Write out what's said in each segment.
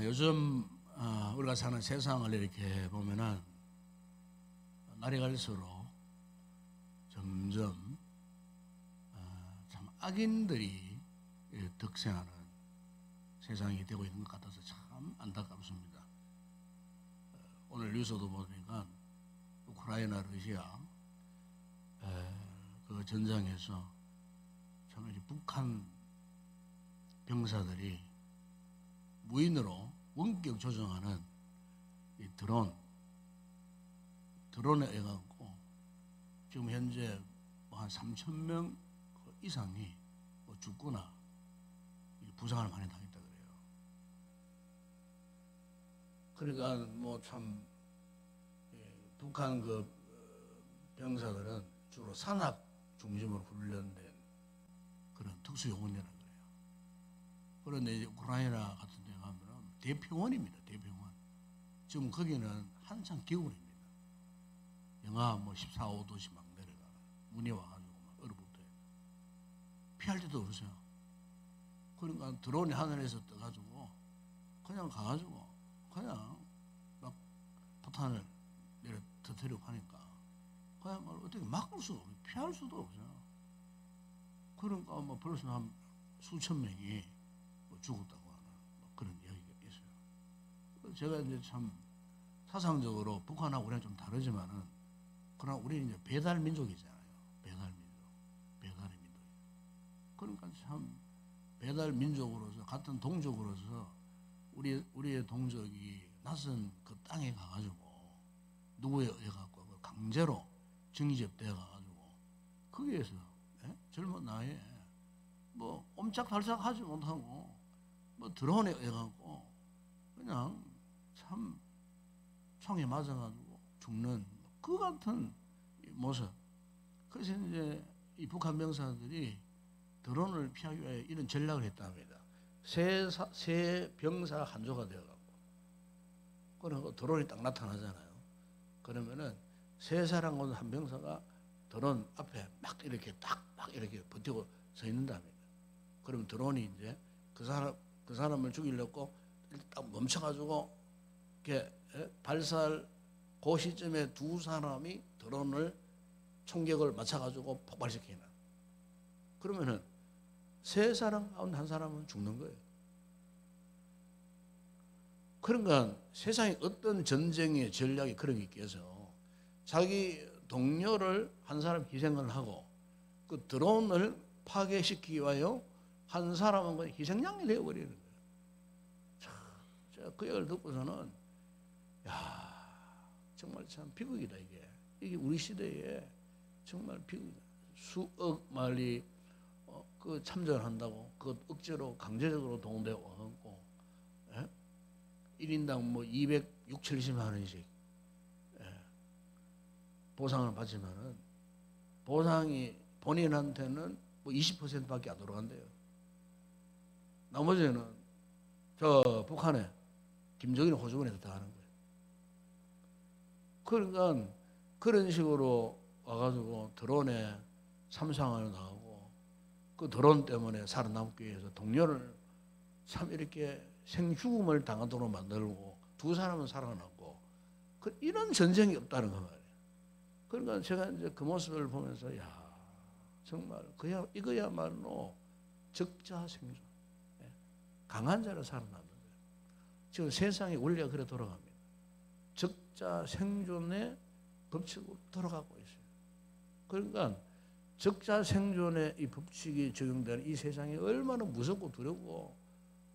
요즘 우리가 사는 세상을 이렇게 보면은 날이 갈수록 점점 참 악인들이 득세하는 세상이 되고 있는 것 같아서 참 안타깝습니다. 오늘 뉴스도 보니까 우크라이나 러시아 그 전장에서 참 이렇게 북한 병사들이 무인으로 원격 조종하는 이 드론에 의해 갖고 지금 현재 한 3,000명 이상이 죽거나 부상을 많이 당했다 그래요. 그러니까 참 북한 그 병사들은 주로 산악 중심으로 훈련된 그런 특수 요원이라 그래요. 그런데 이제 우크라이나 같은 데 가면 대평원입니다. 대평원. 지금 거기는 한창 겨울입니다. 영하 14, 5도씩 막 내려가. 눈이 와가지고 막 얼어붙어요. 피할 데도 없어요. 그러니까 드론이 하늘에서 떠가지고 그냥 가가지고 그냥 막 포탄을 내려 터뜨리고 하니까 그야말로 어떻게 막을 수가 없어요. 피할 수도 없어요. 그러니까 벌써 한 수천 명이 죽었다고 하는 그런 이야기가 있어요. 제가 이제 참 사상적으로 북한하고 우리는 좀 다르지만은 그러나 우리는 이제 배달 민족이잖아요. 배달 민족. 그러니까 참 배달 민족으로서 같은 동족으로서 우리의 동족이 낯선 그 땅에 가가지고 누구에 의해 갖고 강제로 정리접대해 가가지고 거기에서 젊은 나이에 옴짝달싹 하지 못하고 드론에 의해 갖고 그냥 참 총에 맞아가지고 죽는 그 같은 모습. 그래서 이제 이 북한 병사들이 드론을 피하기 위해 이런 전략을 했답니다. 세 병사 한 조가 되어갖고 그러고 드론이 딱 나타나잖아요. 그러면은 세 사람과 한 병사가 드론 앞에 막 이렇게 딱 이렇게 버티고 서 있는답니다. 그러면 드론이 이제 그 사람을 죽이려고 딱 멈춰가지고 이렇게 발사할 그 시점에 두 사람이 드론을 총격을 맞춰가지고 폭발시키는. 그러면은 세 사람 가운데 한 사람은 죽는 거예요. 그러니까 세상에 어떤 전쟁의 전략이 그런 게 있겠어. 자기 동료를 한 사람 희생을 하고 그 드론을 파괴시키기 위하여 한 사람은 희생양이 되어버리는 거예요. 제가 그 얘기를 듣고서는 정말 참 비극이다 이게 우리 시대에 정말 비극이다. 수억 마일이 그 참전한다고 그 억지로 강제적으로 동대에 와갖고 1인당 260, 70만 원씩 보상을 받지만은 보상이 본인한테는 20%밖에 안 들어간대요. 나머지는 저 북한에 김정일 호주머니에 들어가는 거예요. 그러니까 그런 식으로 와가지고 드론에 참상을 당하고 그 드론 때문에 살아남기 위해서 동료를 참 이렇게 생죽음을 당하도록 만들고 두 사람은 살아남고 이런 전쟁이 없다는 거 말이에요. 그러니까 제가 이제 그 모습을 보면서 정말 이거야말로 적자생존. 강한 자를 살아남는 거예요. 지금 세상의 원리가 그래 돌아갑니다. 적자생존의 법칙으로 돌아가고 있어요. 그러니까 적자생존의 이 법칙이 적용되는 이 세상이 얼마나 무섭고 두렵고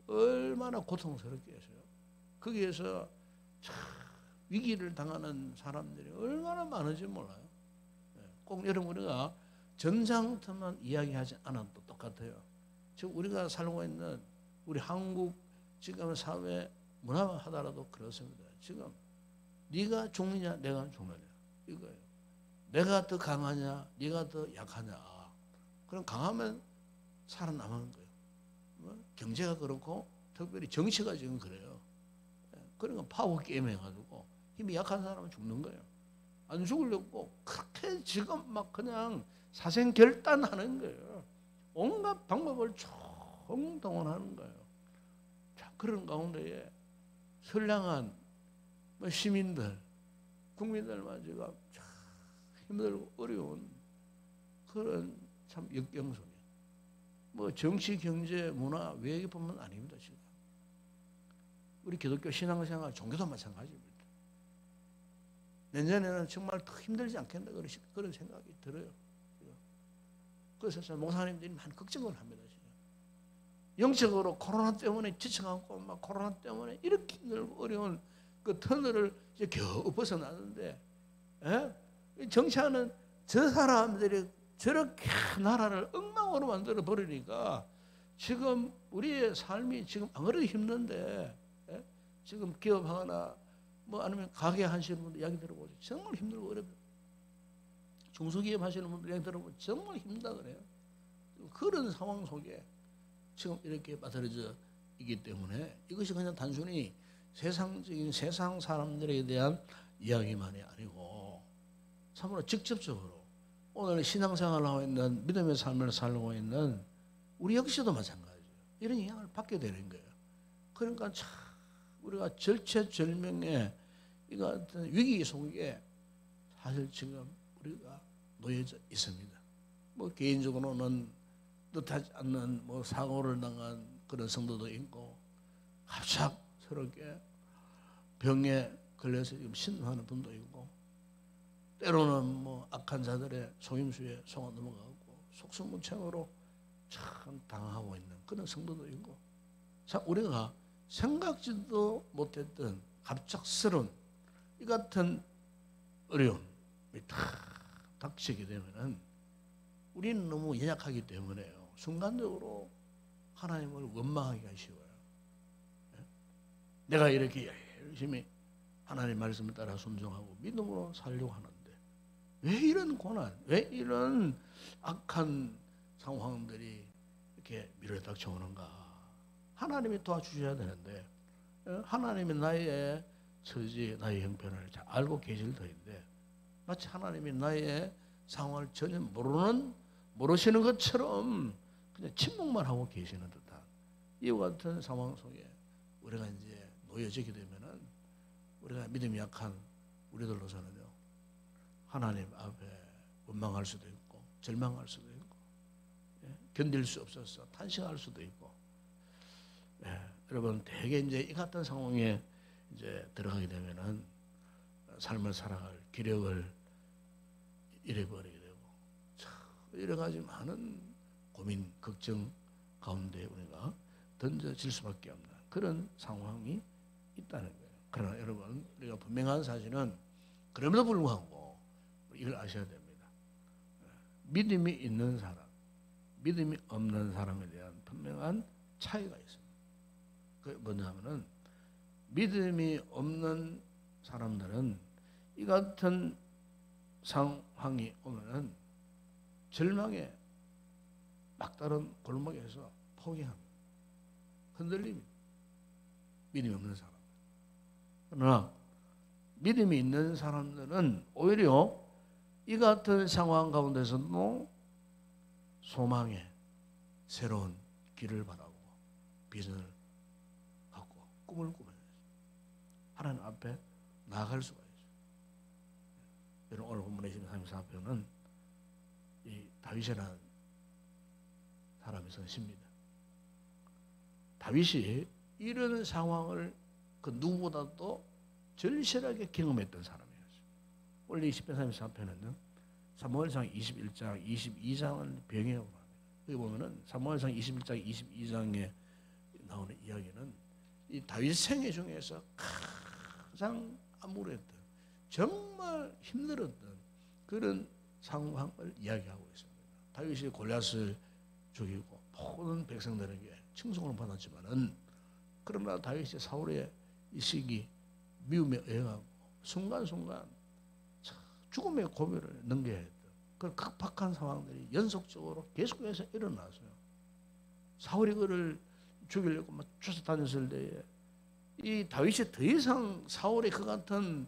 얼마나 고통스럽게 했어요. 거기에서 참 위기를 당하는 사람들이 얼마나 많은지 몰라요. 꼭 여러분 우리가 전장터만 이야기하지 않아도 똑같아요. 지금 우리가 살고 있는 우리 한국 지금 사회 문화만 하더라도 그렇습니다. 지금 네가 죽느냐 내가 죽느냐 이거예요. 내가 더 강하냐 네가 더 약하냐. 그럼 강하면 살아남는 거예요. 경제가 그렇고 특별히 정치가 지금 그래요. 그러니까 파워 게임 해가지고 힘이 약한 사람은 죽는 거예요. 안 죽으려고 그렇게 지금 막 그냥 사생결단하는 거예요. 온갖 방법을 총동원하는 거예요. 자, 그런 가운데에 선량한 시민들, 국민들마저가 참 힘들고 어려운 그런 참 역경 속에 정치, 경제, 문화, 외교뿐만 아닙니다. 지금 우리 기독교 신앙생활, 종교도 마찬가지입니다. 내년에는 정말 더 힘들지 않겠나 그런 생각이 들어요. 그래서 목사님들이 많이 걱정을 합니다. 지금. 영적으로 코로나 때문에 지쳐갖고 막 코로나 때문에 이렇게 힘들고 어려운 그 터널을 이제 겨우 벗어나는데, 정치하는 저 사람들이 저렇게 나라를 엉망으로 만들어 버리니까 지금 우리의 삶이 지금 안 그래도 힘든데, 지금 기업하거나 아니면 가게 하시는 분들 이야기 들어보죠. 정말 힘들고 어렵다. 중소기업 하시는 분들 이야기 들어보면 정말 힘들다 그래요. 그런 상황 속에 지금 이렇게 빠뜨려져 있기 때문에 이것이 그냥 단순히 세상적인 세상 사람들에 대한 이야기만이 아니고 참으로 직접적으로 오늘 신앙생활을 하고 있는 믿음의 삶을 살고 있는 우리 역시도 마찬가지예요. 이런 영향을 받게 되는 거예요. 그러니까 참 우리가 절체절명의 이 같은 위기 속에 사실 지금 우리가 놓여져 있습니다. 개인적으로는 뜻하지 않는 사고를 당한 그런 성도도 있고 갑작스럽게 병에 걸려서 지금 신음하는 분도 있고 때로는 악한 자들의 속임수에 속아 넘어가고 속수무책으로 참 당하고 있는 그런 성도도 있고 참 우리가 생각지도 못했던 갑작스러운 이 같은 어려움이 다 닥치게 되면은 우리는 너무 연약하기 때문에요. 순간적으로 하나님을 원망하기가 쉬워요. 내가 이렇게 열심히 하나님 말씀을 따라 순종하고 믿음으로 살려고 하는데 왜 이런 고난, 왜 이런 악한 상황들이 이렇게 밀어 닥쳐오는가? 하나님이 도와주셔야 되는데 하나님이 나의 처지, 나의 형편을 잘 알고 계실 터인데 마치 하나님이 나의 상황을 전혀 모르시는 것처럼 그냥 침묵만 하고 계시는 듯한 이와 같은 상황 속에 우리가 이제 놓여지게 되면은 우리가 믿음이 약한 우리들로서는요 하나님 앞에 원망할 수도 있고 절망할 수도 있고 견딜 수 없어서 탄식할 수도 있고 여러분 대개 이제 이 같은 상황에 이제 들어가게 되면은 삶을 살아갈 기력을 잃어버리게 되고 여러 가지 많은 고민, 걱정 가운데 우리가 던져질 수밖에 없는 그런 상황이 있다는 거예요. 그러나 여러분 우리가 분명한 사실은 그럼에도 불구하고 이걸 아셔야 됩니다. 믿음이 있는 사람, 믿음이 없는 사람에 대한 분명한 차이가 있습니다. 그게 뭐냐면은 믿음이 없는 사람들은 이 같은 상황이 오면은 절망의 막다른 골목에서 포기합니다. 흔들립니다. 믿음이 없는 사람. 그러나 믿음이 있는 사람들은 오히려 이 같은 상황 가운데서도 소망의 새로운 길을 바라보고 비전을 갖고 꿈을 꾸며야죠. 하나님 앞에 나아갈 수가 있죠. 여러분 오늘 본문에 34편은 이 다윗이라는 사람이 선십니다. 다윗이 이런 상황을 그 누구보다도 절실하게 경험했던 사람이었어요. 원래 10편 34편은요. 사무엘상 21장, 22장을 병행하고 합니다. 여기 보면은 사무엘상 21장, 22장에 나오는 이야기는 이 다윗 생애 중에서 가장 암울했던 정말 힘들었던 그런 상황을 이야기하고 있습니다. 다윗이 골리앗을 죽이고 모든 백성들에게 칭송을 받았지만은 그러나 다윗이 사울의 이 시기 미움에 의해가고 순간순간 죽음의 고비를 넘겨야 했던 그런 각박한 상황들이 연속적으로 계속해서 일어났어요. 사울이 그를 죽이려고 막 쫓아다녔을 때에 이 다윗이 더 이상 사울의 그 같은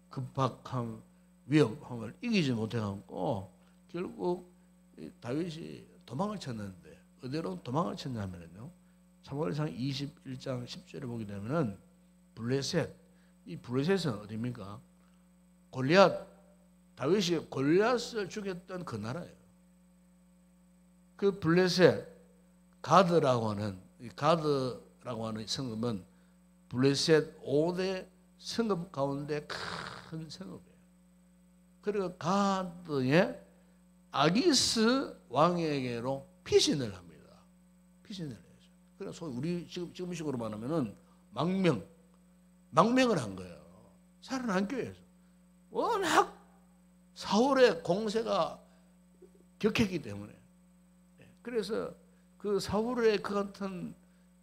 급박함, 위협함을 이기지 못해갖고 결국 다윗이 도망을 쳤는데 어디로 도망을 쳤냐면요. 사무엘상 21장 10절에 보게 되면은 블레셋, 이 블레셋은 어디입니까? 골리앗, 다윗이 골리앗을 죽였던 그 나라예요. 그 블레셋, 가드라고 하는 성읍은 블레셋 5대 성읍 가운데 큰 성읍이에요. 그리고 가드의 아기스 왕에게로 피신을 합니다. 피신을 해요. 그래서 우리 지금식으로 말하면은 망명을 한 거예요. 살아난 교회에서. 워낙 사울의 공세가 격했기 때문에. 그래서 그 사울의 그 같은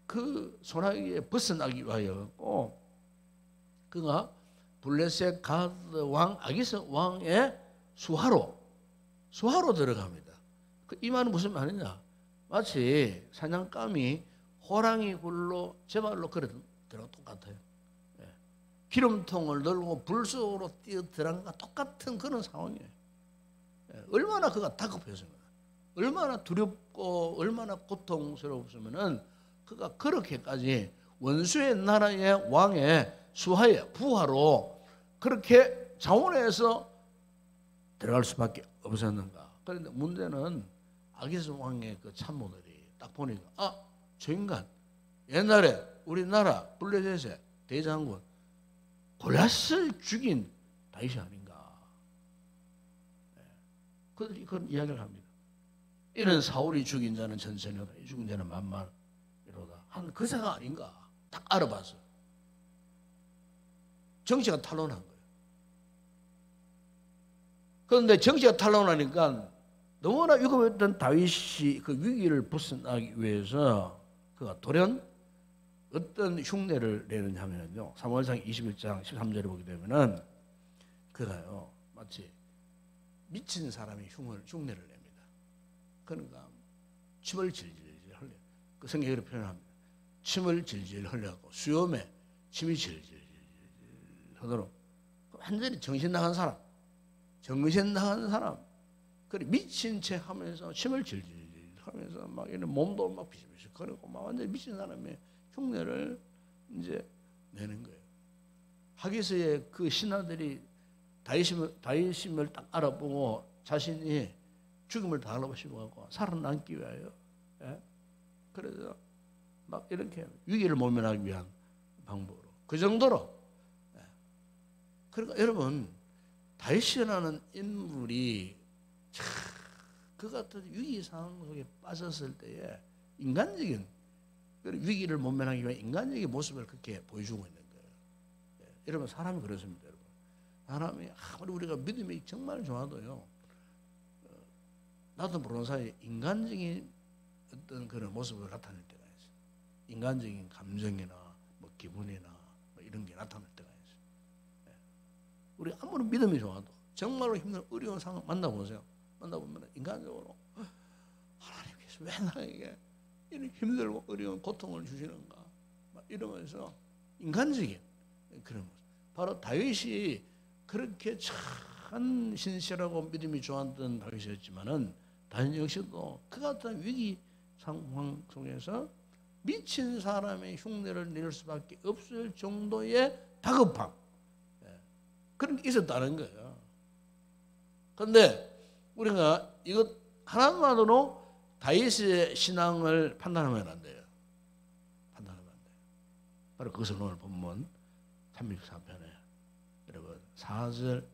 그 소나기에 벗어나기 위하여 그가 블레셋 가드 왕 아기스 왕의 수하로 들어갑니다. 이 말은 무슨 말이냐? 마치 사냥감이 호랑이 굴로 제 발로 걸어든 거랑 똑같아요. 기름통을 들고 불 속으로 뛰어 들어간 것과 똑같은 그런 상황이에요. 얼마나 그가 다급했으면, 얼마나 두렵고 얼마나 고통스러웠으면은 그가 그렇게까지 원수의 나라의 왕의 수하에 부하로 그렇게 자원해서 들어갈 수밖에 없었는가. 그런데 문제는 아기스 왕의 그 참모들이 딱 보니까 저 인간 옛날에 우리나라 블레셋의 대장군 골리앗을 죽인 다윗이 아닌가. 그들이 그런 이야기를 합니다. 이는 사울이 죽인 자는 천천히로다, 이 죽인 자는 만만이로다 한 그새가 아닌가. 딱 알아봤어. 정치가 탄론한 거예요. 그런데 정치가 탄론하니까 너무나 위급했던 다윗이 그 위기를 벗어나기 위해서 그가 돌연 어떤 흉내를 내느냐 하면요. 사무엘상 21장 13절에 보게 되면은 그가요 마치 미친 사람이 흉내를 냅니다. 그러니까 침을 질질 흘려. 그 성경으로 표현합니다. 침을 질질 흘려갖고 수염에 침이 질질 하도록 완전히 정신 나간 사람. 그래 미친 척 하면서 침을 질질 하면서 막 이런 몸도 막 비실비실 거리고 막 완전히 미친 사람의 흉내를 이제 내는 거예요. 하기스의 그 신하들이 다윗임을 딱 알아보고 자신이 죽음을 당하고 싶어갖고 살아남기 위하여, 그래서 막 이렇게 위기를 모면하기 위한 방법으로 그 정도로. 그러니까 여러분 다윗이라는 인물이 그 같은 위기 상황 속에 빠졌을 때에 인간적인 위기를 모면하기 위한 인간적인 모습을 그렇게 보여주고 있는 거예요. 여러분 사람이 그렇습니다. 여러분 사람이 아무리 우리가 믿음이 정말 좋아도요, 나도 모르는 사이에 인간적인 어떤 그런 모습을 나타낼 때가 있어요. 인간적인 감정이나 뭐 기분이나 뭐 이런 게 나타날 때가 있어요. 우리 아무리 믿음이 좋아도 정말로 힘든 어려운 상황 만나보세요. 만나보면 인간적으로 하나님께서 왜 나에게 이런 힘들고 어려운 고통을 주시는가 막 이러면서 인간적인 그런 모습. 바로 다윗이 그렇게 참 신실하고 믿음이 좋았던 다윗이었지만은 다윗 역시도 그 같은 위기 상황 속에서 미친 사람의 흉내를 낼 수밖에 없을 정도의 다급함, 그런 게 있었다는 거예요. 그런데 우리가 이것 하나만으로 다윗의 신앙을 판단하면 안 돼요. 판단하면 안 돼요. 바로 그것을 오늘 본문 364편에 여러분 4절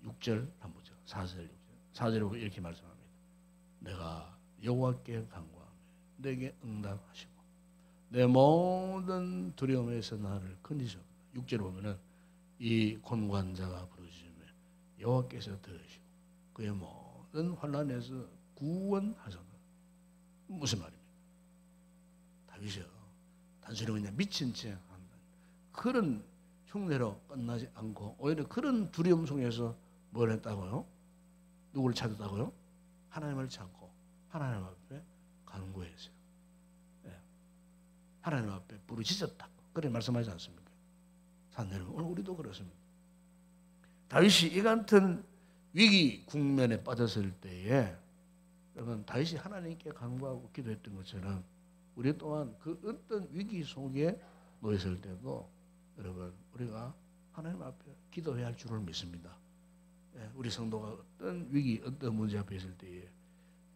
6절 한번 보죠. 4절 6절. 4절에 보면 이렇게 말씀합니다. 내가 여호와께 간구하며 내게 응답하시고 내 모든 두려움에서 나를 건지셨다. 6절에 보면은 이 곤관자가 부르시며 여호와께서 들으시고 그의 모든 환난에서 구원하소서. 무슨 말입니까? 다윗이요 단순히 그냥 미친 척 한다. 그런 흉내로 끝나지 않고 오히려 그런 두려움 속에서 뭘 했다고요? 누구를 찾았다고요? 하나님을 찾고 하나님 앞에 간구했어요. 하나님 앞에 부르짖었다. 그래 말씀하지 않습니까? 사람들 오늘 우리도 그렇습니다. 다윗이 이 같은 위기 국면에 빠졌을 때에 여러분 다윗이 하나님께 간구하고 기도했던 것처럼 우리 또한 그 어떤 위기 속에 놓였을 때도 여러분 우리가 하나님 앞에 기도해야 할 줄을 믿습니다. 우리 성도가 어떤 위기, 어떤 문제 앞에 있을 때에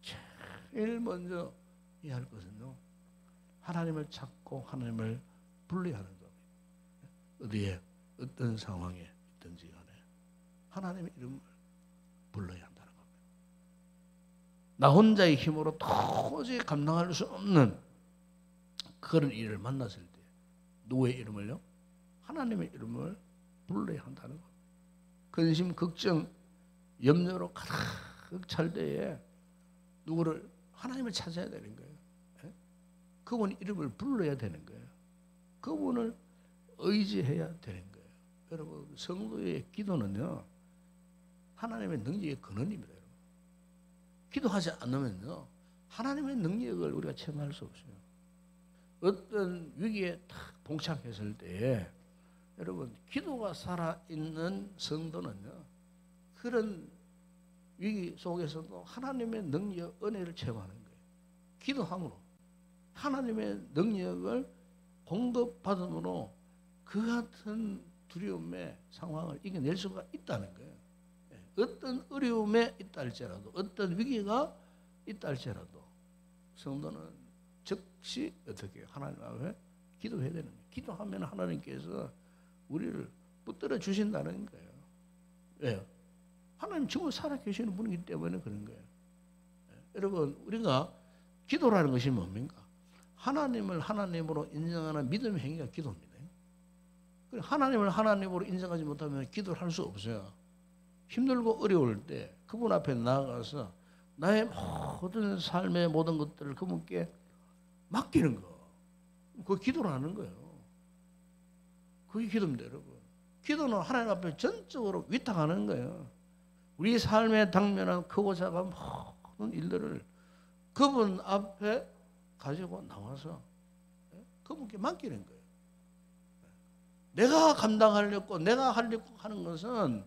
제일 먼저 해야 할 것은요, 하나님을 찾고 하나님을 불러야 하는 겁니다. 어디에 어떤 상황에 있든지 간에 하나님의 이름을 불러야 한다는 겁니다. 나 혼자의 힘으로 도저히 감당할 수 없는 그런 일을 만났을 때 누구의 이름을요? 하나님의 이름을 불러야 한다는 겁니다. 근심, 걱정, 염려로 가득 찰 때에 누구를 하나님을 찾아야 되는 거예요. 그분 이름을 불러야 되는 거예요. 그분을 의지해야 되는 거예요. 여러분 성도의 기도는요 하나님의 능력의 근원입니다. 여러분. 기도하지 않으면요 하나님의 능력을 우리가 체험할 수 없어요. 어떤 위기에 탁 봉착했을 때에 여러분 기도가 살아있는 성도는요 그런 위기 속에서도 하나님의 능력, 은혜를 체험하는 거예요. 기도함으로 하나님의 능력을 공급받음으로 그 같은 두려움의 상황을 이겨낼 수가 있다는 거예요. 어떤 어려움에 있다 할지라도 어떤 위기가 있다 할지라도 성도는 즉시 어떻게 하나님 앞에 기도해야 되는 거예요. 기도하면 하나님께서 우리를 붙들어 주신다는 거예요. 왜요? 하나님 지금 살아계시는 분이기 때문에 그런 거예요. 여러분 우리가 기도라는 것이 뭡니까? 하나님을 하나님으로 인정하는 믿음의 행위가 기도입니다. 하나님을 하나님으로 인정하지 못하면 기도를 할 수 없어요. 힘들고 어려울 때 그분 앞에 나아가서 나의 모든 삶의 모든 것들을 그분께 맡기는 거. 그게 기도라는 거예요. 그게 기도입니다, 여러분. 기도는 하나님 앞에 전적으로 위탁하는 거예요. 우리 삶에 당면한 크고 작은 모든 일들을 그분 앞에 가지고 나와서 그분께 맡기는 거예요. 내가 감당하려고 내가 하려고 하는 것은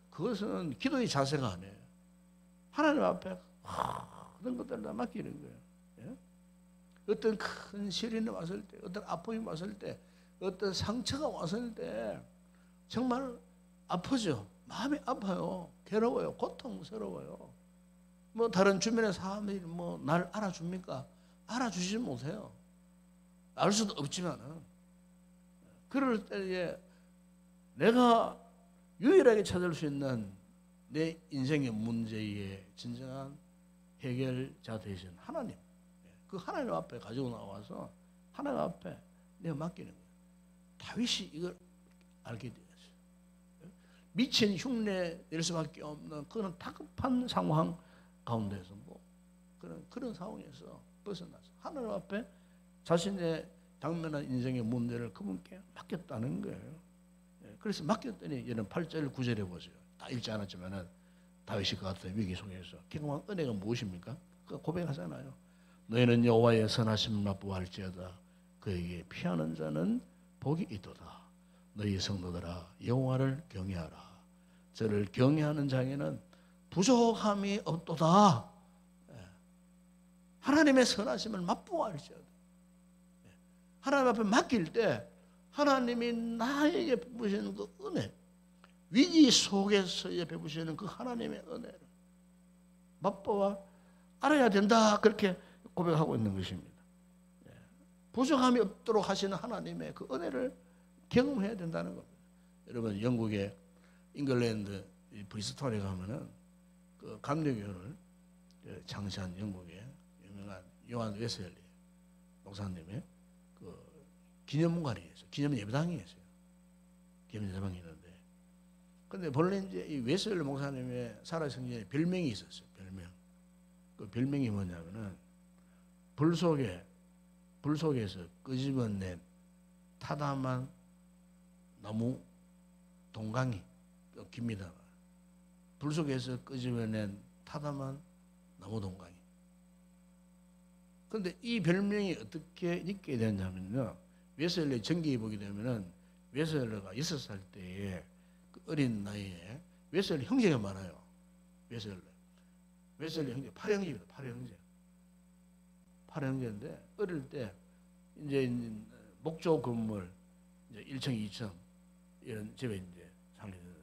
그것은 기도의 자세가 아니에요. 하나님 앞에 모든 것들을 다 맡기는 거예요. 예? 어떤 큰 시련이 왔을 때, 어떤 아픔이 왔을 때, 어떤 상처가 왔을 때 정말 아프죠. 마음이 아파요. 괴로워요. 고통스러워요. 뭐 다른 주변의 사람들이 뭐 날 알아줍니까? 알아주지 못해요. 알 수도 없지만은 그럴 때에 내가 유일하게 찾을 수 있는 내 인생의 문제의 진정한 해결자 되신 하나님, 그 하나님 앞에 가지고 나와서 하나님 앞에 내가 맡기는 거예요. 다윗이 이걸 알게 되었어요. 미친 흉내 낼 수밖에 없는 그런 다급한 상황 가운데서 그런 상황에서 벗어나서 하나님 앞에 자신의 당면한 인생의 문제를 그분께 맡겼다는 거예요. 그래서 맡겼더니 이런 8절 9절에 보세요. 다 읽지 않았지만은 다윗이 그 같은 위기 속에서 경험한 은혜가 무엇입니까? 그 고백하잖아요. 너희는 여호와의 선하심을 맛보할지어다. 그에게 피하는 자는 복이 있도다. 너희 성도들아 여호와를 경외하라. 저를 경외하는 자에게는 부족함이 없도다. 하나님의 선하심을 맛보할지어다. 하나님 앞에 맡길 때 하나님이 나에게 베푸시는 그 은혜, 위기 속에서의 베푸시는 그 하나님의 은혜를 맛보아 알아야 된다. 그렇게 고백하고 있는 것입니다. 부족함이 없도록 하시는 하나님의 그 은혜를 경험해야 된다는 겁니다. 여러분 영국의 잉글랜드 브리스톨에 가면은 그 감리교를 창시한 영국의 유명한 요한 웨슬리 목사님의 그 기념관이 있어요. 기념 예배당이 있어요. 기념 예배당이 있는데, 근데 본래 이제 이 웨슬리 목사님의 살아생전에 별명이 있었어요. 별명. 그 별명이 뭐냐면은 불 속에서 끄집어낸 타담한 나무 동강이 깁니다. 불 속에서 끄집어낸 타담한 나무 동강이. 그런데 이 별명이 어떻게 있게 되냐면요. 웨슬리 전기에 보게 되면은 웨슬리가 6살 때에 그 어린 나이에 웨슬리 형제가 많아요. 웨슬리. 웨슬리 형제, 8형제입니다. 8형제. 8형제인데 어릴 때 이제 목조 건물 이제 1층, 2층 이런 집에 이제 살게 되는데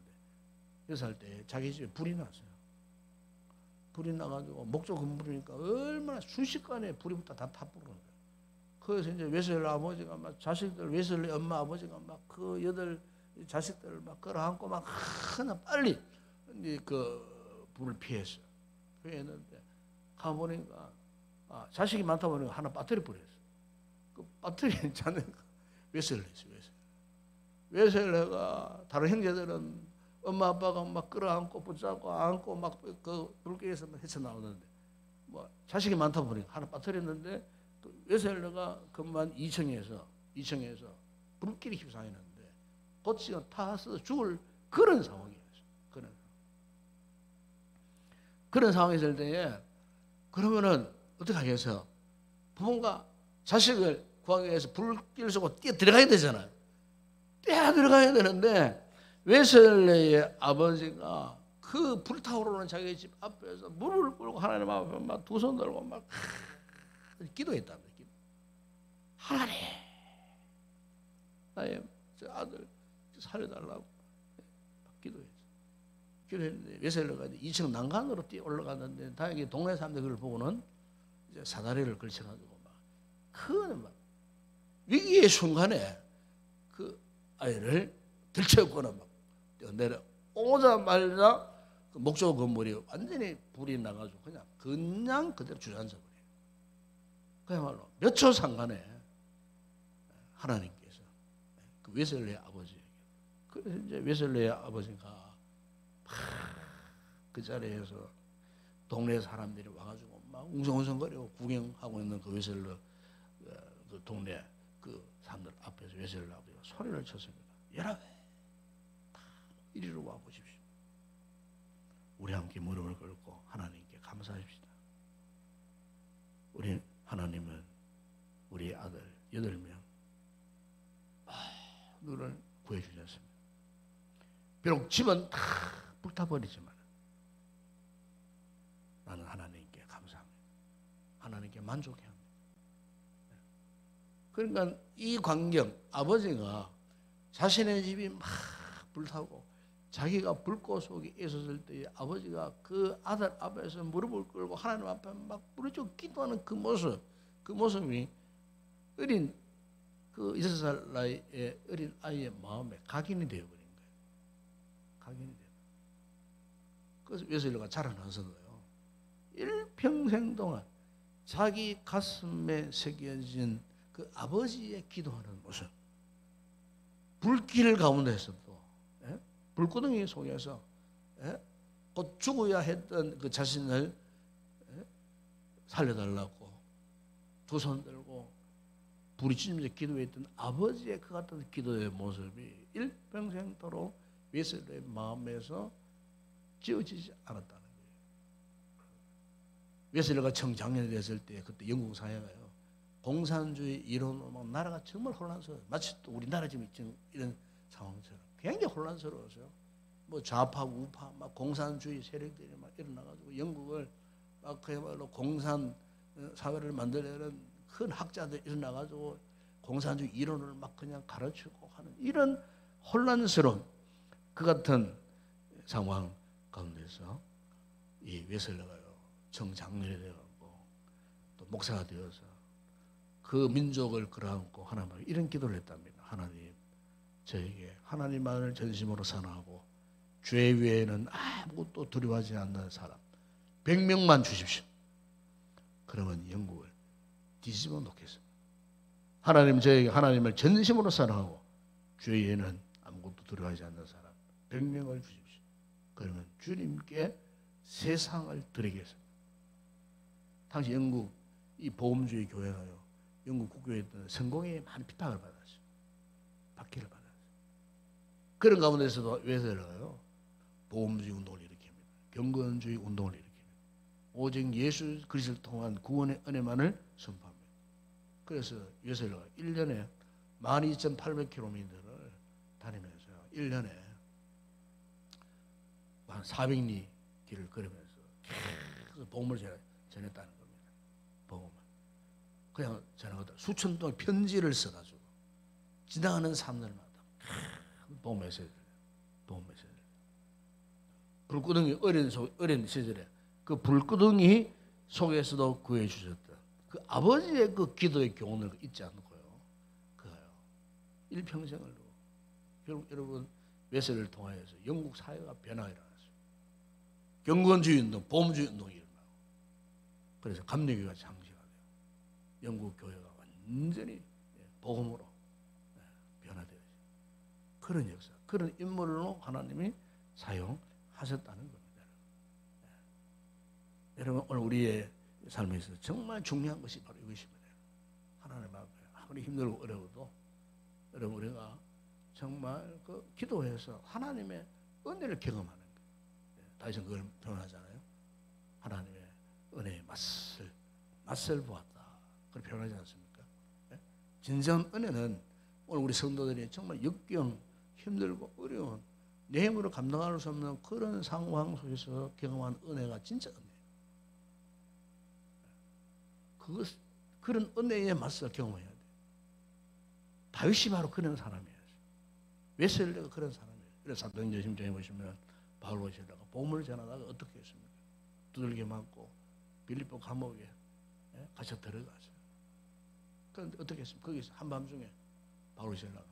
6살 때 자기 집에 불이 났어요. 불이 나가지고 목조 건물이니까 얼마나 순식간에 불이 다 타버리는 거예요. 그래서 이제 웨슬리 아버지가 막 자식들, 웨슬리 엄마 아버지가 막 그 8 자식들을 막 끌어안고 막 하나 빨리 이제 그 불을 피했어요. 피했는데 가보니까 자식이 많다 보니까 하나 빠뜨려 버렸어요. 그 빠뜨린 자는 웨슬리였어요. 웨슬리가 다른 형제들은 엄마 아빠가 막 끌어안고 붙잡고 안고 막 그 불길에서 헤쳐나오는데 뭐 자식이 많다 보니까 하나 빠뜨렸는데 또 웨슬리가 그만 2층에서 불길이 휩싸이는데 고치가 타서 죽을 그런 상황이었어요. 그런 상황이 있을 때에 그러면은 어떻게 하겠어요? 부모가 자식을 구하기 위해서 불길 쏘고 뛰어 들어가야 되잖아요. 뛰어 들어가야 되는데 웨슬리의 아버지가 그 불타오르는 자기 집 앞에서 무릎을 꿇고 하나님 앞에 막 두 손 들고 막 기도했답니다. 하나님, 나의 아들 살려달라고 기도했죠. 기도했는데 웨슬리가 2층 난간으로 뛰어 올라갔는데 다행히 동네 사람들 그걸 보고는 이제 사다리를 걸쳐가지고 막 위기의 순간에 그 아이를 들쳐거나 막 뛰어내려 오자마자 그 목조 건물이 완전히 불이 나가지고 그냥 그대로 주저앉아 버려요. 그야말로 몇 초 상간에 하나님께서 그 웨슬리의 아버지에게, 그래서 이제 웨슬리의 아버지가 그 자리에서 동네 사람들이 와가지고 막 웅성웅성거리고 구경하고 있는 그 웨슬리 그 동네 그 사람들 앞에서 웨슬리 아버지가 소리를 쳤습니다. 여러분 다 이리로 와 보십시오. 우리 함께 무릎을 꿇고 하나님께 감사합시다. 우리 하나님은 우리 아들 8명 너를 구해주셨습니다. 비록 집은 다 불타버리지만 나는 하나님께 감사합니다. 하나님께 만족해야 합니다. 그러니까 이 광경, 아버지가 자신의 집이 막 불타고 자기가 불꽃 속에 있었을 때 아버지가 그 아들 앞에서 무릎을 꿇고 하나님 앞에 막 부르짖고 기도하는 그 모습이 어린 그 6살 나이의 어린 아이의 마음에 각인이 되어버린 거예요. 각인이 되어. 그래서 웨슬리가 자라나서 거예요. 일평생 동안 자기 가슴에 새겨진 그 아버지의 기도하는 모습, 불길 가운데서도 불구덩이 속에서 곧 죽어야 했던 그 자신을 살려달라고 두 손 들고 부르짖으면서 기도했던 아버지의 그 같은 기도의 모습이 일평생도록 웨슬리의 마음에서 지워지지 않았다는 거예요. 웨슬리가 청장년이 됐을 때 그때 영국 사회가요 공산주의 이론으로 막 나라가 정말 혼란스러워요. 마치 또 우리나라 지금 이런 상황처럼 굉장히 혼란스러웠어요. 뭐 좌파 우파 막 공산주의 세력들이 막 일어나가지고 영국을 막 그야말로 공산 사회를 만들려는 큰 학자들 일어나가지고 공산주의 이론을 막 그냥 가르치고 하는 이런 혼란스러운 그 같은 상황 가운데서 이 웨슬리가요 청장년이 되었고 또 목사가 되어서 그 민족을 끌어안고 하나님 이런 기도를 했답니다. 하나님, 저에게 하나님만을 전심으로 사랑하고 죄 외에는 아무것도 두려워하지 않는 사람 100명만 주십시오. 그러면 영국을 뒤집어 놓겠습니다. 하나님, 저에게 하나님을 전심으로 사랑하고 죄 외에는 아무것도 두려워하지 않는 사람 100명을 주십시오. 그러면 주님께 세상을 드리겠습니다. 당시 영국 이 보험주의 교회가요 영국 국교에 있던 성공에 많은 핍박을 받았어요. 박해를 받았어요. 그런 가운데서도 웨슬리가요 보험주의 운동을 일으킵니다. 경건주의 운동을 일으킵니다. 오직 예수 그리스도를 통한 구원의 은혜만을 선포합니다. 그래서 웨슬리가 1년에 12,800km를 다니면서 1년에 한 400리 길을 걸으면서 그 복음을 전했다는 겁니다. 복음을. 그냥 전하거든. 수천 동의 편지를 써가지고 지나가는 사람들마다 복음 메시지를, 복음 메시지를. 불구덩이 어린 시절에 그 불구덩이 속에서도 구해 주셨던 그 아버지의 그 기도의 교훈을 잊지 않고요. 그거요. 일평생을 결국 여러분 웨슬리를 통하여서 영국 사회가 변화가 일어났어요. 경건주의 운동, 보험주의 운동이 일어나고 그래서 감리교회가 창시가 돼요. 영국 교회가 완전히 복음으로 변화되어요. 그런 역사, 그런 인물로 하나님이 사용하셨다는 겁니다. 여러분 오늘 우리의 삶에 있어서 정말 중요한 것이 바로 이것입니다. 하나님 앞에 아무리 힘들고 어려워도 여러분 우리가 정말 그 기도해서 하나님의 은혜를 경험하는 거예요. 다윗은 그걸 표현하잖아요. 하나님의 은혜의 맛을 보았다. 그걸 표현하지 않습니까? 진정한 은혜는 오늘 우리 성도들이 정말 역경, 힘들고 어려운 내 힘으로 감당할 수 없는 그런 상황 속에서 경험한 은혜가 진짜 은혜예요. 그런 은혜의 맛을 경험해야 돼요. 다윗이 바로 그런 사람이에요. 웨슬리가 그런 사람이에요. 그래서 사도행전 16장에 보시면 바울과 시라가 복음을 전하다가 어떻게 했습니까? 두들겨 맞고 빌립보 감옥에 갇혀 들어갔어요. 그런데 어떻게 했습니까? 거기서 한밤중에 바울과 시라가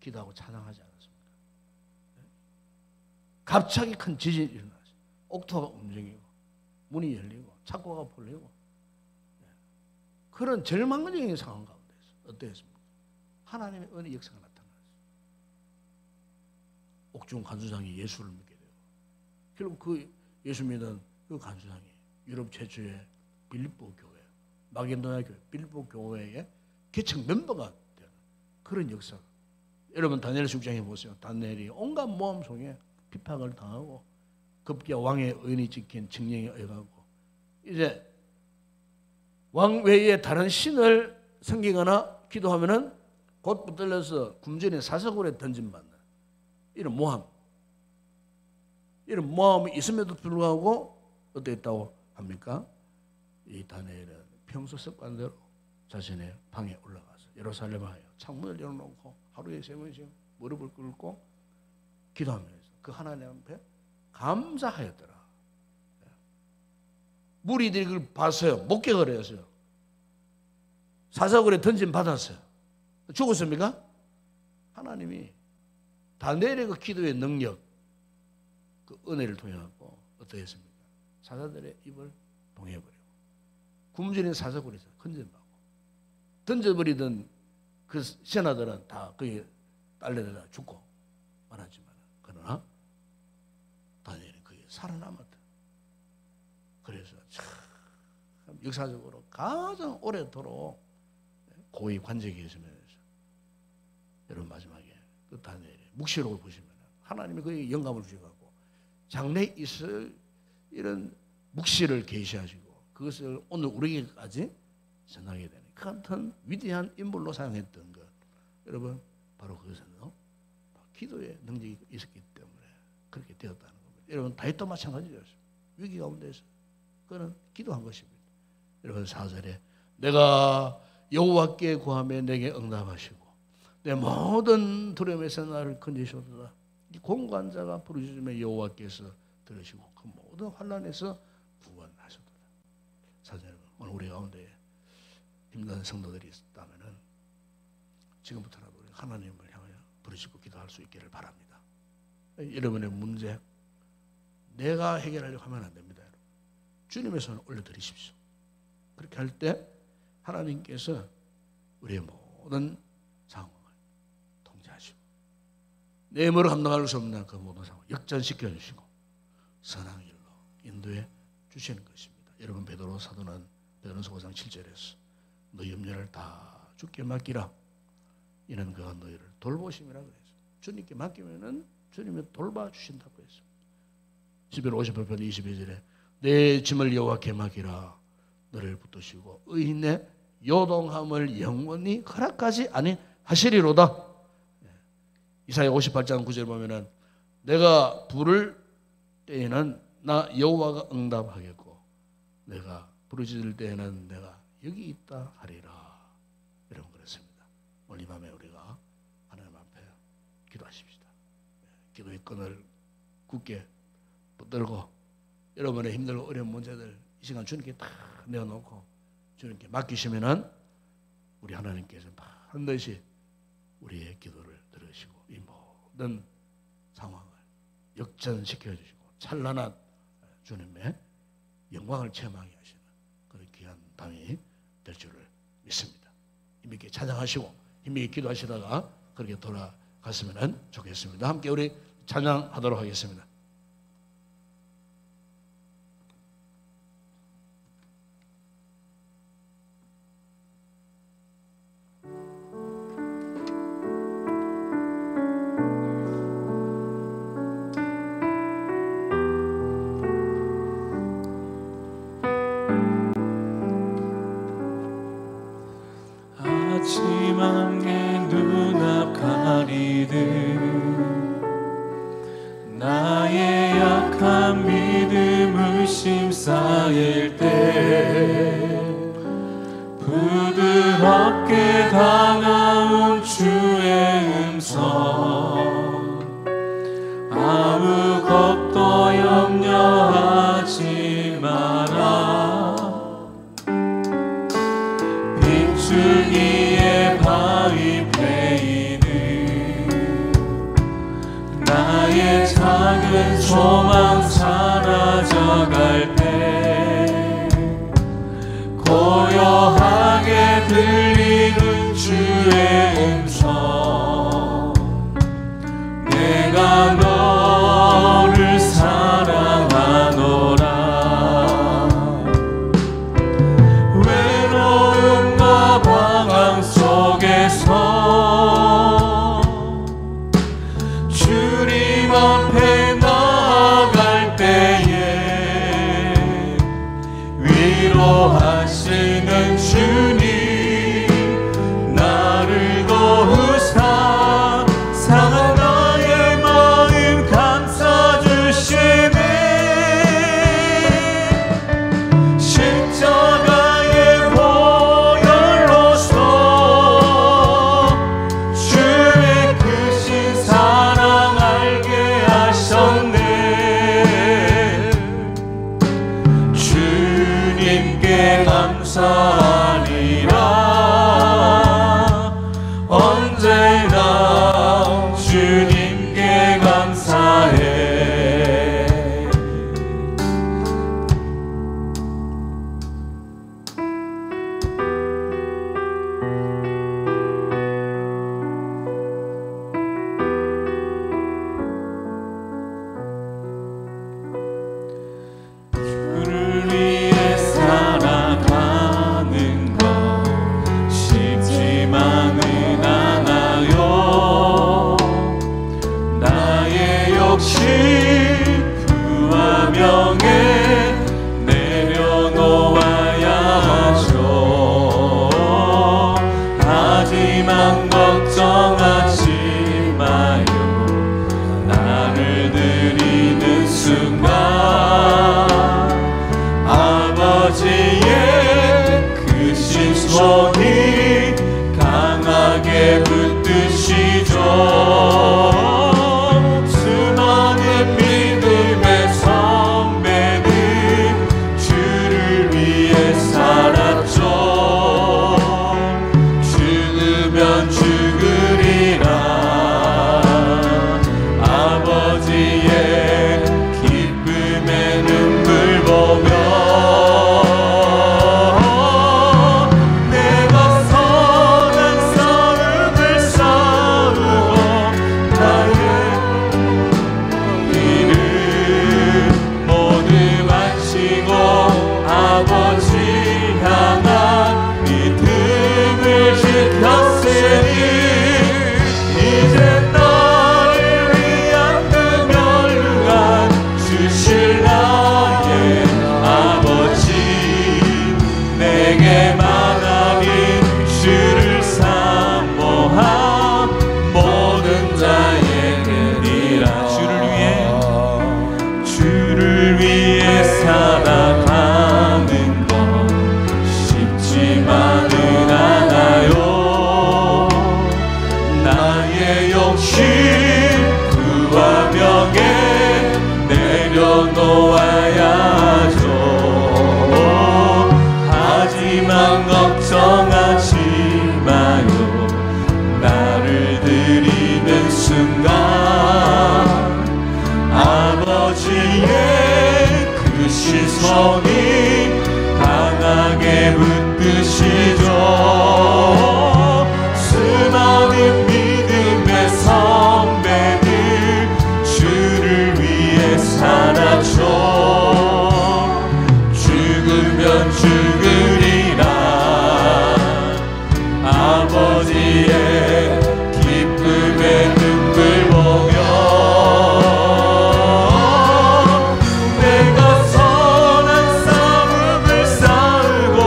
기도하고 찬양하지 않았습니까? 갑자기 큰 지진이 일어났어요. 옥토가 움직이고 문이 열리고 창고가 풀리고 그런 절망적인 상황 가운데서 어땠습니까? 하나님의 은혜 역사가 나타났어요. 옥중 간수장이 예수를 믿게 되고 결국 그 예수 믿은 그 간수장이 유럽 최초의 빌립보 교회, 마게도냐 교회, 빌립보 교회의 개척 멤버가 되는 그런 역사가. 여러분 다니엘 6장에 보세요. 다니엘이 온갖 모함 속에 핍박을 당하고 급기야 왕의 의인이 지킨 징령에 의하고 이제 왕 외에 다른 신을 섬기거나 기도하면은 곧 붙들려서 굶주린 사사굴에 던짐받는 이런 모함. 이런 모함이 있음에도 불구하고 어땠다고 합니까? 이 다니엘은 평소 습관대로 자신의 방에 올라가서 예루살렘하여 창문을 열어놓고 하루에 3번씩 무릎을 꿇고 기도하면서 그 하나님 앞에 감사하였더라. 무리들이 그걸 봤어요. 목격을 했어요. 사사굴에 던짐 받았어요. 죽었습니까? 하나님이 다니엘의 그 기도의 능력, 그 은혜를 통해 갖고 어떻게 했습니까? 사자들의 입을 봉해버리고 굶주린 사사굴에서 건져받고 던져버리던 그 신하들은 다 거기 딸려들다 죽고 말하지만 그러나 다니엘은 거기에 살아남았다. 그래서 참 역사적으로 가장 오래도록 고위 관직에 있으면서 여러분 마지막에 그 다니엘의 묵시록을 보시면 하나님이 그에게 영감을 주셔가지고 장래에 있을 이런 묵시를 계시하시고 그것을 오늘 우리에게까지 전하게 되는 그 같은 위대한 인물로 사용했던 것. 여러분 바로 그것은 기도의 능력이 있었기 때문에 그렇게 되었다는 겁니다. 여러분 다윗도 마찬가지였어요. 위기 가운데서 그는 기도한 것입니다. 여러분 4절에 내가 여호와께 구하며 내게 응답하시고 내 모든 두려움에서 나를 건지시옵소서. 이 공고한 자가 부르짖으며 여호와께서 들으시고 그 모든 환난에서 구원하셨도다. 사실 오늘 우리 가운데 힘든 성도들이 있다면은 지금부터라도 우리 하나님을 향하여 부르짖고 기도할 수 있기를 바랍니다. 여러분의 문제 내가 해결하려고 하면 안 됩니다. 주님의 손을 올려드리십시오. 그렇게 할 때 하나님께서 우리의 모든 상황을 통제하시고 내 힘으로 감당할 수 없는 그 모든 상황을 역전시켜 주시고 선한 길로 인도해 주시는 것입니다. 여러분 베드로 사도는 베드로서 5장 7절에서 너 염려를 다 주께 맡기라. 이는 그가 너희를 돌보심이라 그랬어요. 주님께 맡기면은 주님이 돌봐주신다고 했어요. 11편 22절에 내 짐을 여호와께 맡기라. 너를 붙드시고 의인의 요동함을 영원히 허락하지 아니하시리로다. 이사야 58장 9절 보면은 내가 부를 때에는 나 여호와가 응답하겠고 내가 부르짖을 때에는 내가 여기 있다 하리라. 여러분 그랬습니다. 오늘 이 밤에 우리가 하나님 앞에 기도하십시다. 기도의 끈을 굳게 붙들고 여러분의 힘들고 어려운 문제들 이 시간 주님께 다 내어놓고 주님께 맡기시면은 우리 하나님께서 반드시 우리의 기도를 들으시고 이 모든 상황을 역전시켜 주시고 찬란한 주님의 영광을 체험하게 하시는 그런 귀한 밤이 될 줄을 믿습니다. 힘있게 찬양하시고 힘있게 기도하시다가 그렇게 돌아갔으면 좋겠습니다. 함께 우리 찬양하도록 하겠습니다. 아침함께 눈앞 가리듯 나의 약한 믿음을 심쌓일 때 부드럽게 다가온 주의 음성 아무것도 염려하지 마라 빗줄기에 바위 패이는 나의 작은 소망 사라져갈 때 고요하게 들리는 주의 음성 내가 너를 사랑하노라 외로움과 방황 속에서 주님 앞에 나아갈 때에 위로하시는 주님 나를 도우사 상한 나의 마음 감싸주시네 십자가의 보혈로서 주의 크신 사랑 알게 하셨네 주님께 감사하리라 언제나 주님께 감사해 주를 위해 살아가는 영원히 강하게 붙드시죠. 수많은 믿음의 선배들 주를 위해 살았죠. 죽으면 죽으리라 아버지의 기쁨의 눈물 보며 내가 선한 싸움을 싸우고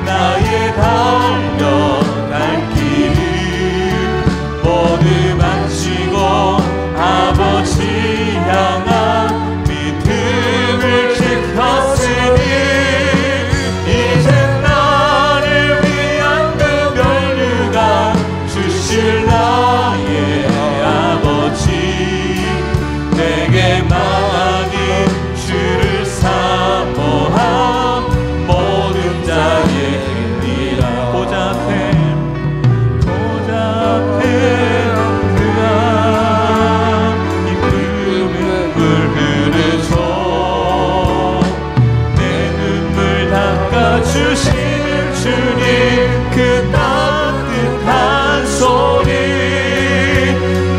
나의 달려갈 길을 모두 마치고 아버지 향한 믿음을 지켰으니 이제 나를 위한 그 면류관 주실 나의 아버지 내게 많이 주를 사모함 모든 자에게니라. 보좌 앞에 그가 기쁨을 흐르죠. 내 눈물 닦아주시는 주님 그 따뜻한 손이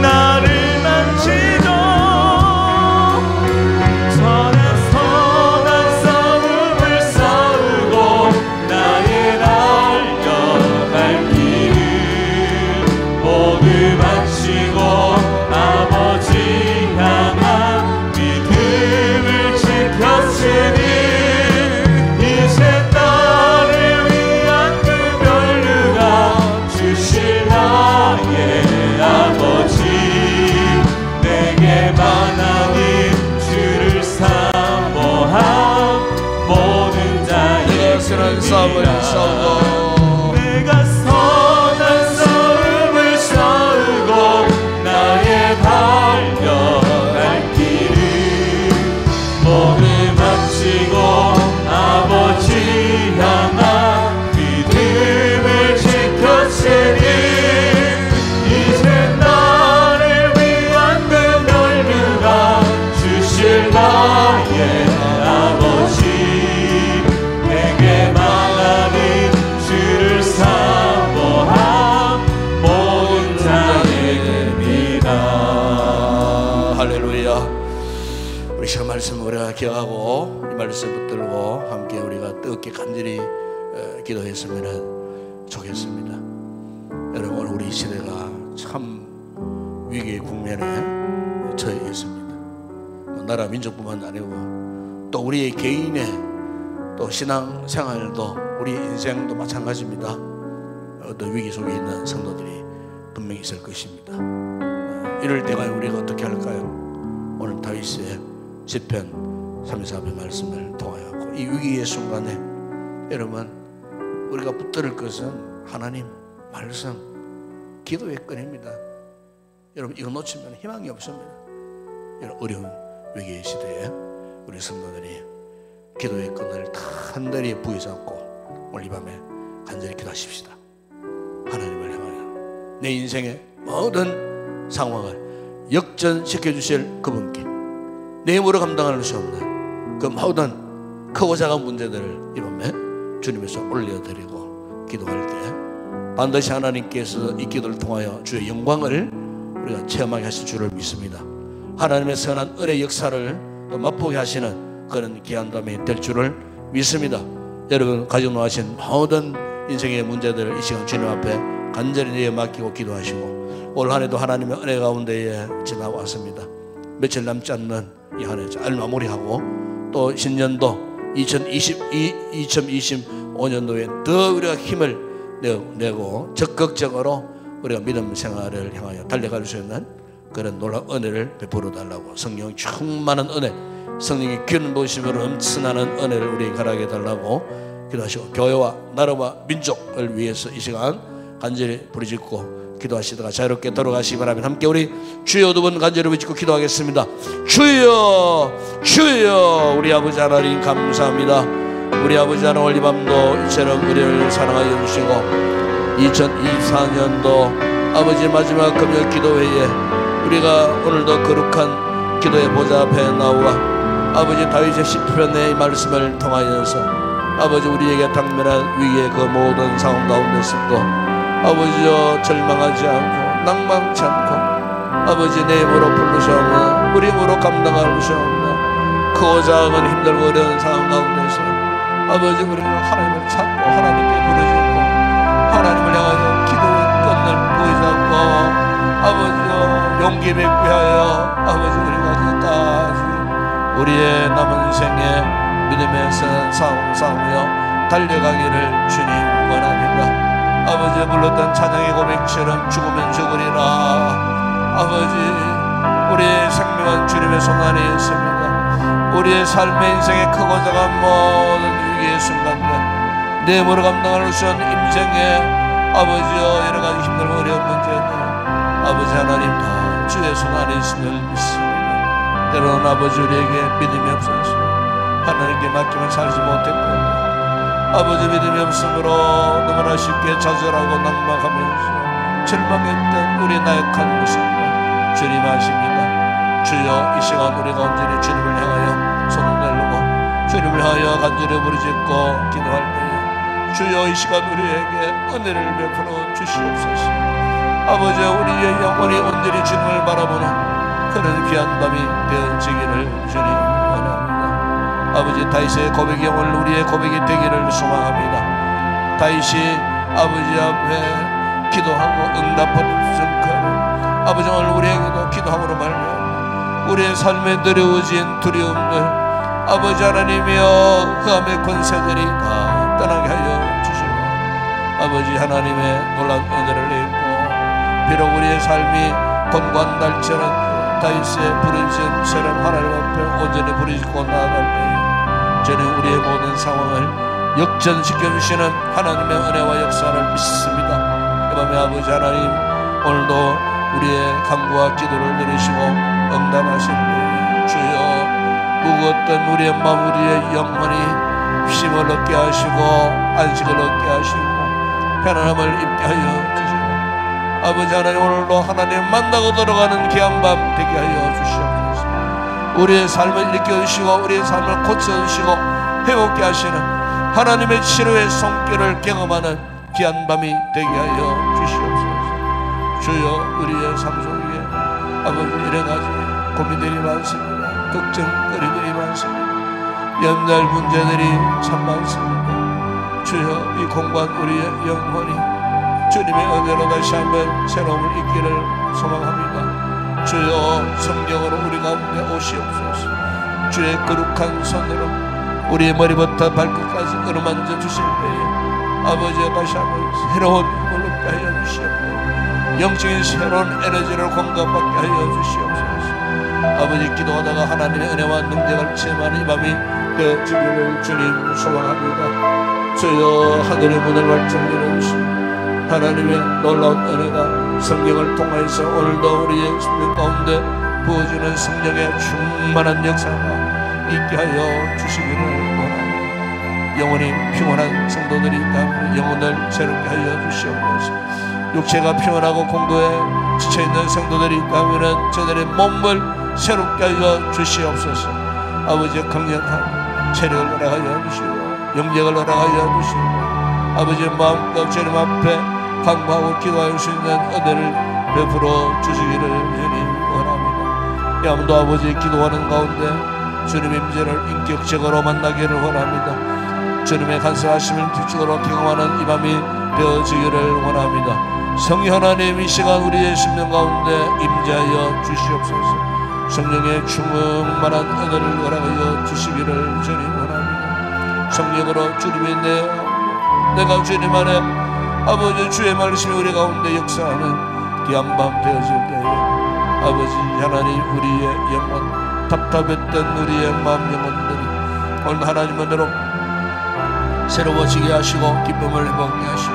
나를 만지죠. 선한 싸움을 싸우고 나의 달려갈 길을 모두 마치고 아버지 향한 믿음을 지켰으니 이제 나를 위한 그 면류관 주실 나의 아버지 내게 만하니 주를 사모함 모든 선한 싸움을 자에게니라. 싸우고 내가 선한 싸움을 싸우고 나의 달려갈 길을 모두 마치고 아버지 향한 믿음을 지켰으니 이제 나를 위한 그 면류관 주실 나의 아버지 내게 말하니 주를 사모함 모든 자에게니라. 할렐루야. 우리 시간 말씀 우리가 기억하고 이 말씀 붙들고 함께 우리가 뜨겁게 간절히 기도했으면 좋겠습니다. 여러분 오늘 우리 시대가 참 위기의 국면에 처해 있습니다. 나라 민족뿐만 아니고 또 우리의 개인의 또 신앙 생활도 우리의 인생도 마찬가지입니다. 어떤 위기 속에 있는 성도들이 분명히 있을 것입니다. 이럴 때가 우리가 어떻게 할까요? 오늘 다윗의 시편 34편 말씀을 통하여 이 위기의 순간에 여러분 우리가 붙들 것은 하나님 말씀 기도의 끈입니다. 여러분 이거 놓치면 희망이 없습니다. 이런 어려운 위기의 시대에 우리 성도들이 기도의 끈을 단단히 부여잡고 오늘 이 밤에 간절히 기도하십시다. 하나님을 향하여 내 인생의 모든 상황을 역전시켜 주실 그분께 내 힘으로 감당할 수 없는 그 모든 크고 작은 문제들을 이 밤에 주님에서 올려드리고 기도할 때 반드시 하나님께서 이 기도를 통하여 주의 영광을 우리가 체험하게 하실 줄을 믿습니다. 하나님의 선한 은혜 역사를 또 맛보게 하시는 그런 귀한 밤이 될 줄을 믿습니다. 여러분 가지고 나가신 모든 인생의 문제들을 이 시간 주님 앞에 간절히 내어 맡기고 기도하시고 올 한 해도 하나님의 은혜 가운데에 지나고 왔습니다. 며칠 남지 않는 이 한 해 잘 마무리하고 또 신년도 2025년도에 더 우리가 힘을 내고 적극적으로 우리가 믿음 생활을 향하여 달려갈 수 있는 그런 놀라운 은혜를 베풀어 달라고 성령 충만한 은혜 성령의 귀한 보심으로 넘치나는 은혜를 우리에게 가라게 달라고 기도하시고 교회와 나라와 민족을 위해서 이 시간 간절히 부르짖고 기도하시다가 자유롭게 돌아가시기 바라면 함께 우리 주여 두 번 간절히 부르짖고 기도하겠습니다. 주여 주여 우리 아버지 하나님 감사합니다. 우리 아버지 하나님 오늘 이 밤도 이처럼 우리를 사랑하여 주시고 2024년도 아버지 마지막 금요 기도회에 우리가 오늘도 거룩한 기도의 보좌 앞에 나와 아버지 다윗의 시편의 이 말씀을 통하여서 아버지 우리에게 당면한 위기의 그 모든 상황 가운데서도 아버지여 절망하지 않고 낭망치 않고 아버지 내 힘으로 부르셨나 우리 힘으로 감당할 수 없나 크고 작은 힘들고 어려운 상황 가운데서 아버지 우리가 하나님을 찾고 하나님께 부르짖고 하나님을 향하여 기도의 끈을 보이잡고 아버지여 용기 맺게 하여 아버지 우리가 끝까지 우리의 남은 생에 믿음의 싸움 싸우며 달려가기를 주님 원합니다. 아버지 불렀던 찬양의 고백처럼 죽으면 죽으리라. 아버지 우리의 생명은 주님의 손 안에 있습니다. 우리의 삶의 인생의 크고 작은 모든 위기의 순간들 내 힘으로 감당할 수 없는 인생의 아버지여 여러가지 힘들고 어려운 문제들 아버지 하나님 다 주의 손 안에 있음을 믿습니다. 때로는 아버지 우리에게 믿음이 없어서 하나님께 맡기면 살지 못했고 아버지 믿음이 없으므로 너무나 쉽게 좌절하고 낙망하면서 절망했던 우리 나약한 모습을 주님 아십니다. 주여 이 시간 우리가 온전히 주님을 향하여 손을 내밀고 주님을 향하여 간절히 부르짖고 기도할 때에 주여 이 시간 우리에게 은혜를 베풀어 주시옵소서. 아버지 우리의 영혼이 온전히 주님을 바라보는 그런 귀한 밤이 되어지기를 주님 원합니다. 아버지 다윗의 고백의 영혼 우리의 고백이 되기를 소망합니다. 다윗이 아버지 앞에 기도하고 응답받은 그 아버지 오늘 우리에게도 기도함으로 말미암아 우리의 삶에 느려진 두려움들 아버지 하나님이여 흑암의 권세들이 다 떠나게 하여 주시고 아버지 하나님의 놀라운 은혜를 내고 비록 우리의 삶이 곤고한날처럼 다윗의 부르짖음처럼 하나님 앞에 온전히 부르짖고 나아갈 때에 저는 우리의 모든 상황을 역전시켜 주시는 하나님의 은혜와 역사를 믿습니다. 이 밤에 아버지 하나님 오늘도 우리의 간구와 기도를 들으시고 응답하신 때 주여 무거웠던 우리의 마음 우리의 영혼이 힘을 얻게 하시고 안식을 얻게 하시고 편안함을 입게 하여 주시고 아버지 하나님 오늘도 하나님 만나고 들어가는 귀한 밤 되게 하여 주시옵소서. 우리의 삶을 일으켜주시고 우리의 삶을 고쳐주시고 회복케 하시는 하나님의 치료의 손길을 경험하는 귀한 밤이 되게 하여 주시옵소서. 주여 우리의 삶 속에 아버지 여러가지 고민들이 많습니다. 걱정거리들이 많습니다. 염려할 문제들이 참 많습니다. 주여 이 공간 우리의 영혼이 주님의 은혜로 다시 한번 새로움을 잊기를 소망합니다. 주여 성령으로 우리 가운데 오시옵소서. 주의 거룩한 손으로 우리의 머리부터 발끝까지 어루만져 주실 때에 아버지의 다시 한번 새로운 힘을 얻게 하여 주시옵소서. 영적인 새로운 에너지를 공급받게 하여 주시옵소서. 아버지 기도하다가 하나님의 은혜와 능력을 체험하는 이 밤이 되어지기를 주님 소망합니다. 주여 하늘의 문을 활짝 열어주시고 하나님의 놀라운 은혜가 성령을 통해서 오늘도 우리의 생명 가운데 부어지는 성령의 충만한 역사가 있게 하여 주시기를 원합니다. 영혼이 피곤한 성도들이 있다면 영혼을 새롭게 하여 주시옵소서. 육체가 피곤하고 공도에 지쳐있는 성도들이 있다면 저들의 몸을 새롭게 하여 주시옵소서. 아버지의 강력한 체력을 허락하여 주시고 영력을 허락하여 주시고 아버지의 마음과 주님 앞에 간구하고 기도할 수 있는 은혜를 베풀어 주시기를 주님 원합니다. 야무도 아버지 기도하는 가운데 주님의 임재를 인격적으로 만나기를 원합니다. 주님의 간섭하심을 특징으로 경험하는 이 밤이 되어지기를 원합니다. 성령 하나님 이 시간 우리의 심령 가운데 임재하여 주시옵소서. 성령의 충만한 은혜를 허락하여 주시기를 주님 원합니다. 성령으로 주님의 내가 주님 안에 아버지 주의 말씀이 우리 가운데 역사하는 귀한 밤 되어질 때에 아버지 하나님 우리의 영혼 답답했던 우리의 마음 영혼들이 오늘 하나님 은혜로 새로워지게 하시고 기쁨을 회복하게 하시고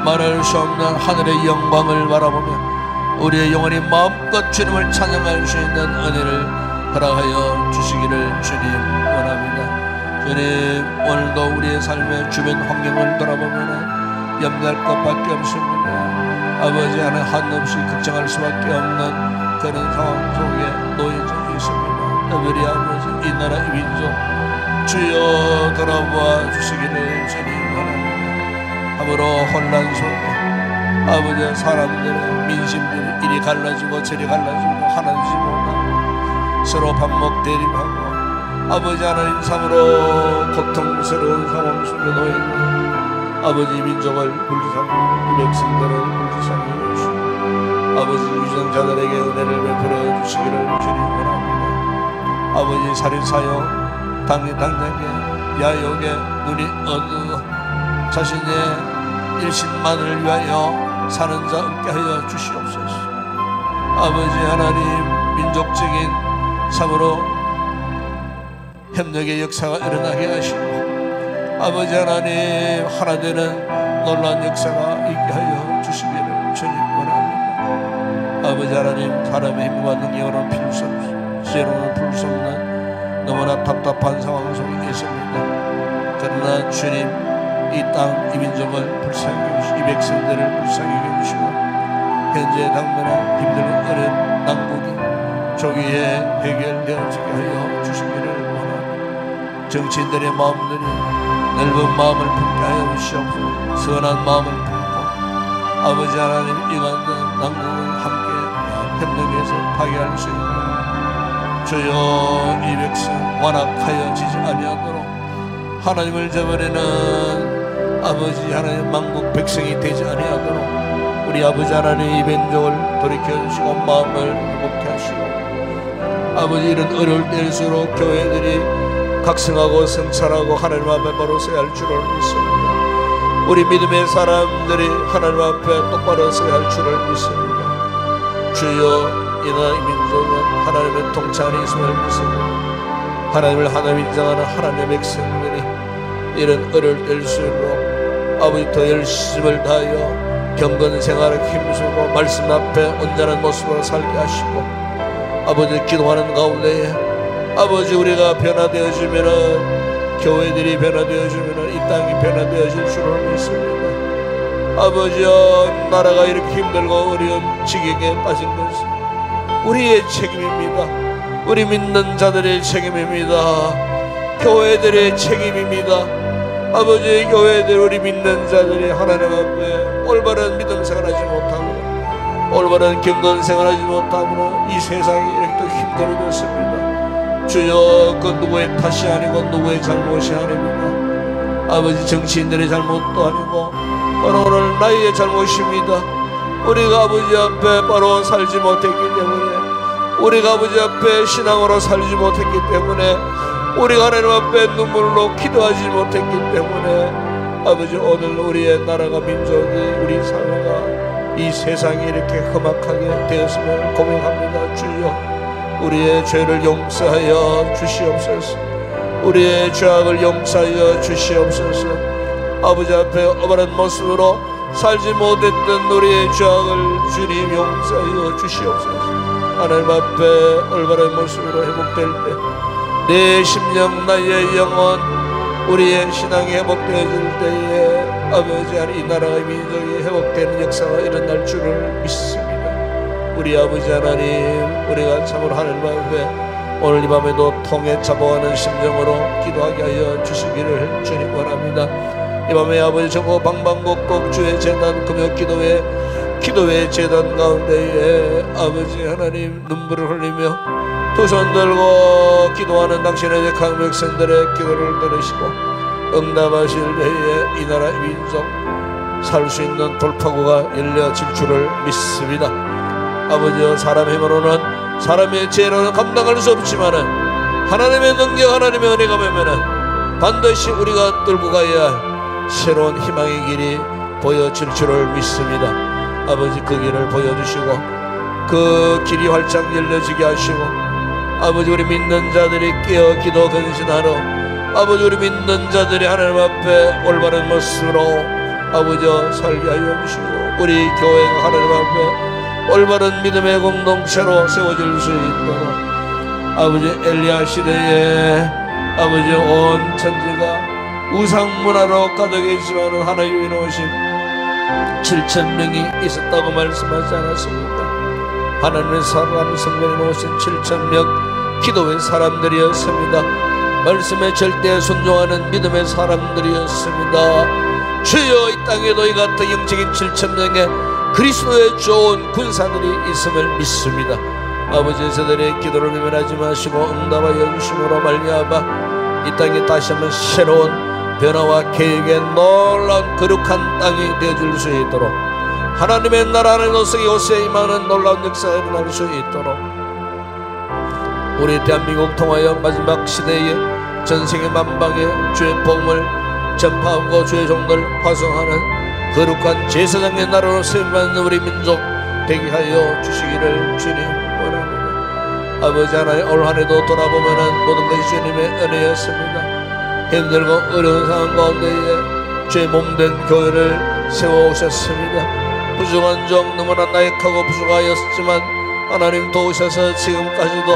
말할 수 없는 하늘의 영광을 바라보며 우리의 영혼이 마음껏 주님을 찬양할 수 있는 은혜를 허락하여 주시기를 주님 원합니다. 주님 오늘도 우리의 삶의 주변 환경을 돌아보면 염려할 것밖에 없습니다. 아버지 하나 한없이 걱정할 수밖에 없는 그런 상황 속에 놓여져 있습니다. 우리 아버지 이 나라 이 민족 주여 돌아보아 주시기를 주님 원합니다. 아무로 혼란 속에 아버지 사람들의 민심들이 이리 갈라지고 저리 갈라지고 하나되지 못하고 서로 반목 대립하고 아버지 하나님 참으로 고통스러운 상황 속에 놓여있는 아버지 민족을 불쌍히 이 백성들을 불쌍히 주시고 아버지 유정자들에게 은혜를 베풀어 주시기를 주님 원합니다. 아버지 살인사형 당장에 야욕에 눈이 어두워 자신의 일신만을 위하여 사는 자 없게 하여 주시옵소서. 아버지 하나님 민족적인 참으로 협력의 역사가 일어나게 하시고 아버지 하나님 하나 되는 놀라운 역사가 있게 하여 주시기를 주님 원합니다. 아버지 하나님 사람의 힘과 능력으로는 필요 없고 지혜로는 풀 수 없는 너무나 답답한 상황 속에 있습니다. 그러나 주님 이 땅 이 민족을 불쌍히 해주시고 이 백성들을 불쌍히 해주시고 현재 당면한 힘든 어려운 난국이 조기에 해결되어지게 하여 주시기를 원합니다. 정치인들의 마음들이 넓은 마음을 품게 하여 주시옵소서. 선한 마음을 품고 아버지 하나님 이간된 난국을 함께 협력해서 파괴할 수 있는 주여 이 백성 완악하여 지지 아니하도록 하나님을 저버리는 아버지 하나님 만국 백성이 되지 아니하도록 우리 아버지 하나님 이 민족을 돌이켜주시고 마음을 회복케 하시고 아버지 이런 어려울 때일수록 교회들이 각성하고 성찰하고 하나님 앞에 바로 서야 할 줄을 믿습니다. 우리 믿음의 사람들이 하나님 앞에 똑바로 서야 할 줄을 믿습니다. 주여 이 나라 이 민족은 하나님의 통치 안에 있음을 믿습니다. 하나님을 하나님 인정하는 하나님의 백성들이 이런 어려울 때일수록 아버지 더 열심을 다하여 경건 생활에 힘쓰고 말씀 앞에 온전한 모습으로 살게 하시고 아버지 기도하는 가운데에 아버지 우리가 변화되어지면은 교회들이 변화되어지면은 이 땅이 변화되어질 줄을 믿습니다. 아버지여 나라가 이렇게 힘들고 어려운 지경에 빠진 것은 우리의 책임입니다. 우리 믿는 자들의 책임입니다. 교회들의 책임입니다. 아버지 교회들 우리 믿는 자들이 하나님 앞에 올바른 믿음 생활하지 못하므로 올바른 경건 생활하지 못하므로 이 세상이 이렇게 또 힘들어졌습니다. 주여 그 누구의 탓이 아니고 누구의 잘못이 아닙니다. 아버지 정치인들의 잘못도 아니고 바로 오늘 나의 잘못입니다. 우리가 아버지 앞에 바로 살지 못했기 때문에 우리가 아버지 앞에 신앙으로 살지 못했기 때문에 우리가 하나님 앞에 눈물로 기도하지 못했기 때문에 아버지 오늘 우리의 나라가 민족이 우리 사회가 이 세상이 이렇게 험악하게 되었음을 고백합니다. 주여 우리의 죄를 용서하여 주시옵소서. 우리의 죄악을 용서하여 주시옵소서. 아버지 앞에 어바른 모습으로 살지 못했던 우리의 죄악을 주님 용서하여 주시옵소서. 하나님 앞에 올바른 모습으로 회복될 때 내 심령 나의 영혼 우리의 신앙이 회복되어질 때에 아버지 하나님 이 나라의 민족이 회복되는 역사가 일어날 줄을 믿습니다. 우리 아버지 하나님 우리가 참으로 하나님 앞에 오늘 이 밤에도 통해 자복하는 심정으로 기도하게 하여 주시기를 주님 원합니다. 이 밤에 아버지 전국 방방곡곡 주의 재단 기도회 재단 가운데에 아버지 하나님 눈물을 흘리며 두 손 들고 기도하는 당신의 택한 백성들의 기도를 들으시고 응답하실 때에 이 나라 이 민족 살 수 있는 돌파구가 열려질 줄을 믿습니다. 아버지여 사람의 힘으로는 사람의 죄로는 감당할 수 없지만은 하나님의 능력 하나님의 은혜가 맺으면은 반드시 우리가 뚫고 가야 할 새로운 희망의 길이 보여질 줄을 믿습니다. 아버지 그 길을 보여주시고 그 길이 활짝 열려지게 하시고 아버지 우리 믿는 자들이 깨어 기도 근신하러 아버지 우리 믿는 자들이 하나님 앞에 올바른 모습으로 아버지 살게 하여 주시고 우리 교회가 하나님 앞에 올바른 믿음의 공동체로 세워질 수 있도록 아버지 엘리야 시대에 아버지 온 천지가 우상문화로 가득했지만 하나님이 놓으신 7,000명이 있었다고 말씀하지 않았습니까? 하나님의 사람 성전에 놓으신 7,000명 기도의 사람들이었습니다. 말씀에 절대 순종하는 믿음의 사람들이었습니다. 주여, 이 땅에도 이 같은 영적인 7,000명의 그리스도의 좋은 군사들이 있음을 믿습니다. 아버지, 저들의 기도를 외면하지 마시고 응답하여 주심으로 말미암아 이 땅에 다시 한번 새로운 변화와 계획의 놀라운 거룩한 땅이 되어줄 수 있도록, 하나님의 나라의 노석이 옷에 임하는 놀라운 역사가 일어날 수 있도록, 우리 대한민국 통하여 마지막 시대에 전세계 만방에 주의 복음을 전파하고 주의 종들 파송하는 거룩한 제사장의 나라로 세움받는 우리 민족 되게 하여 주시기를 주님 원합니다. 아버지 하나님, 올 한해도 돌아보면은 모든 것이 주님의 은혜였습니다. 힘들고 어려운 상황 가운데에 주의 몸된 교회를 세워오셨습니다. 부족한 종, 너무나 나약하고 부족하였지만 하나님 도우셔서 지금까지도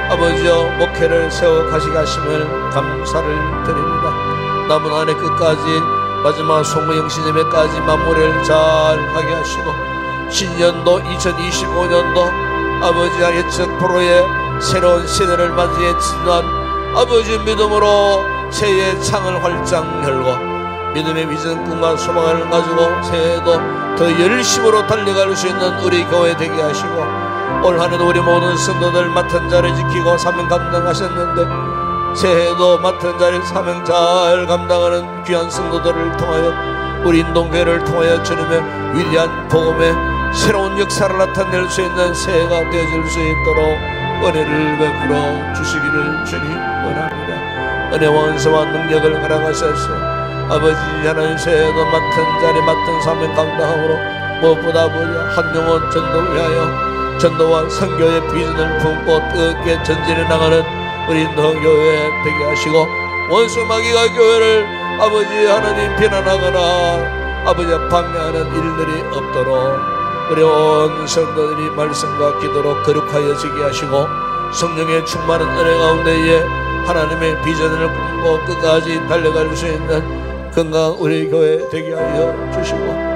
아버지여 목회를 세워 가시가심을 감사를 드립니다. 남은 한 해 끝까지 마지막 송무영신 예배까지 마무리를 잘 하게 하시고, 신년도 2025년도 아버지의 예측 프로의 새로운 시대를 맞이해 지난 아버지 믿음으로 새해의 창을 활짝 열고 믿음의 비전, 꿈과 소망을 가지고 새해에도 더 열심으로 달려갈 수 있는 우리 교회 되게 하시고, 올 한해도 우리 모든 성도들 맡은 자를 지키고 사명 감당하셨는데 새해에도 맡은 자를 사명 잘 감당하는 귀한 성도들을 통하여 우리 인동교회를 통하여 주님의 위대한 복음의 새로운 역사를 나타낼 수 있는 새해가 되어질 수 있도록 은혜를 베풀어 주시기를 주님 원합니다. 은혜와 은사와 능력을 허락하셔서 아버지 하나님, 새해에도 맡은 자리 맡은 사명 감당함으로 무엇보다 아버지 한 영혼 전도 위하여 전도와 선교의 비전을 품고 뜨겁게 전진해 나가는 우리 인도교회 되게 하시고, 원수 마귀가 교회를 아버지 하나님 비난하거나 아버지 방해하는 일들이 없도록 우리 온 성도들이 말씀과 기도로 거룩하여지게 하시고, 성령의 충만한 은혜 가운데에 하나님의 비전을 품고 끝까지 달려갈 수 있는 건강한 우리 교회 되게 하여 주시고,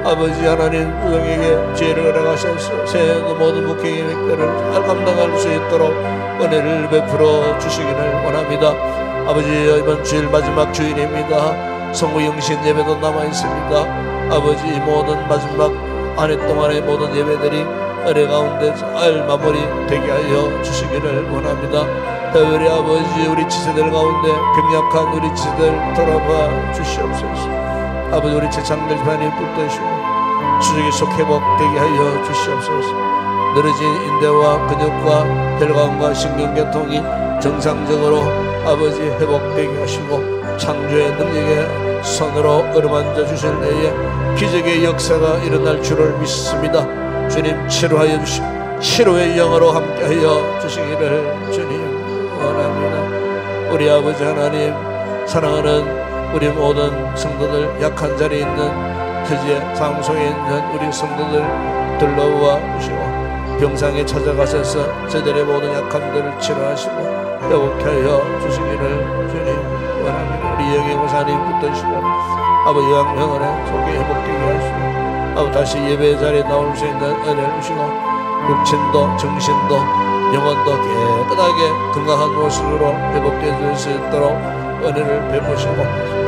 아버지 하나님, 우정에게 지혜를 허락하셔서 새해의 모든 목회의 획들을 잘 감당할 수 있도록 은혜를 베풀어 주시기를 원합니다. 아버지, 이번 주일 마지막 주일입니다. 성무영신 예배도 남아있습니다. 아버지, 모든 마지막 한 해 동안의 모든 예배들이 은혜 가운데 잘 마무리 되게 하여 주시기를 원합니다. 특별히 아버지, 우리 지체들 가운데 병약한 우리 지체들 돌아봐 주시옵소서. 아버지, 우리 제창들 집안이 붙드시고 수족이 속 회복되게 하여 주시옵소서. 늘어진 인대와 근육과 혈관과 신경계통이 정상적으로 아버지 회복되게 하시고, 창조의 능력의 손으로 어루만져 주실 때에 기적의 역사가 일어날 줄을 믿습니다. 주님, 치료하여 주시고 치료의 영으로 함께하여 주시기를 주님 원합니다. 우리 아버지 하나님, 사랑하는 우리 모든 성도들, 약한 자리에 있는 터지의 장소에 있는 우리 성도들 들러와 주시고 병상에 찾아가셔서 저들의 모든 약함들을 치료하시고 회복케 하여 주시기를 주님 원합니다. 우리 영의 고사님 붙드시고 아버지 영병원에 속에 회복되게 하시고 아버지 다시 예배 자리에 나올 수 있는 은혜를 주시고 육신도 정신도 영혼도 깨끗하게 건강한 모습으로 회복되어질 수 있도록 은혜를 베푸시고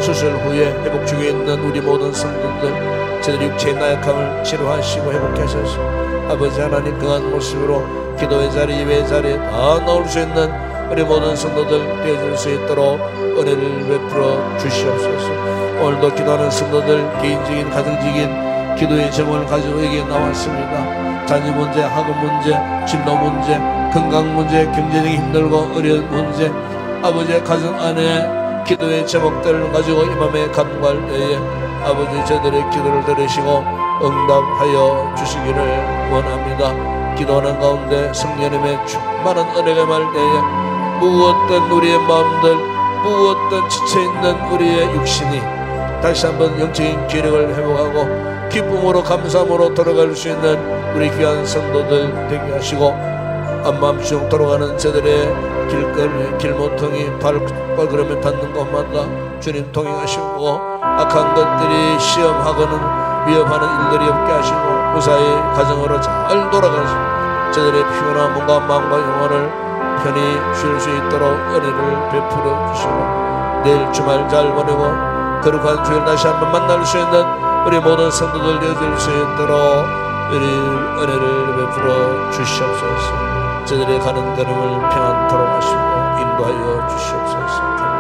수술 후에 회복 중에 있는 우리 모든 성도들 저들 육체의 나약함을 치료하시고 회복케 하셔서 아버지 하나님 강한 모습으로 기도의 자리, 예배의 자리에 다 나올 수 있는 우리 모든 성도들 되어줄 수 있도록 은혜를 베풀어 주시옵소서. 오늘도 기도하는 성도들 개인적인 가정적인 기도의 제목을 가지고 여기에 나왔습니다. 자녀 문제, 학업 문제, 진로 문제, 건강 문제, 경제적인 힘들고 어려운 문제, 아버지의 가정 안에 기도의 제목들을 가지고 이 맘에 간구할 때에 아버지 저들의 기도를 들으시고 응답하여 주시기를 원합니다. 기도하는 가운데 성령님의 충만한 은혜가 말 때에 무엇든 우리의 마음들, 무엇든 지쳐있는 우리의 육신이 다시 한번 영적인 기력을 회복하고 기쁨으로 감사함으로 돌아갈 수 있는 우리 귀한 성도들 되게 하시고 앞마음씩 돌아가는 저들의 길모퉁이 발걸음에 닿는 곳마다 주님 통행하시고 악한 것들이 시험하고는 위협하는 일들이 없게 하시고 무사히 가정으로 잘 돌아가시고 저들의 피곤한 몸과 마음과 영혼을 편히 쉴 수 있도록 은혜를 베풀어 주시고 내일 주말 잘 보내고 거룩한 주일 다시 한번 만날 수 있는 우리 모든 성도들 되어줄 수 있도록 은혜를 베풀어 주시옵소서. 저들의 가는 걸음을 평안토록 하시고 인도하여 주시옵소서.